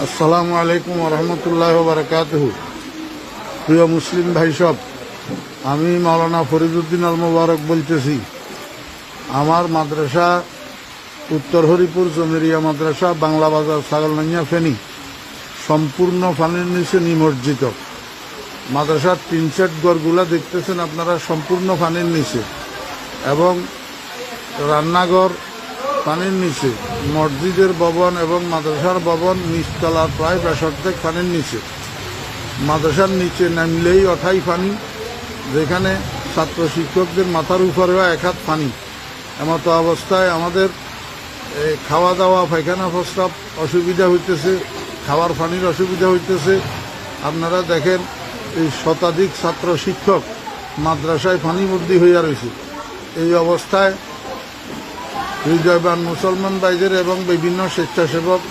আসসালামু আলাইকুম রহমতুল্লাহ বারাকাতুহু। প্রিয় মুসলিম ভাই সব, আমি মাওলানা ফরিদউদ্দিন আল মোবারক বলতেছি। আমার মাদ্রাসা উত্তর হরিপুর জমিরিয়া মাদ্রাসা, বাংলা বাজার, ছাগলনাইয়া, ফেনী, সম্পূর্ণ পানির নিচে নিমজ্জিত। মাদ্রাসার টিন সেট ঘরগুলা দেখতেছেন আপনারা, সম্পূর্ণ পানির নিচে, এবং রান্নাঘর পানির নিচে, মসজিদের ভবন এবং মাদ্রাসার ভবন নিচতলার প্রায় 65 পানির নিচে। মাদ্রাসার নিচে নামলেই অঠাই পানি, যেখানে ছাত্র শিক্ষকদের মাথার উপরেও 1 হাত পানি। এমতো অবস্থায় আমাদের খাওয়া দাওয়া, পায়খানা প্রস্রাব অসুবিধা হইতেছে, খাওয়ার পানির অসুবিধা হইতেছে। আপনারা দেখেন, এই শতাধিক ছাত্র শিক্ষক মাদ্রাসায় পানিবন্দী হইয়া রয়েছে। এই অবস্থায় হৃদয়বান মুসলমান ভাইদের এবং বিভিন্ন স্বেচ্ছাসেবক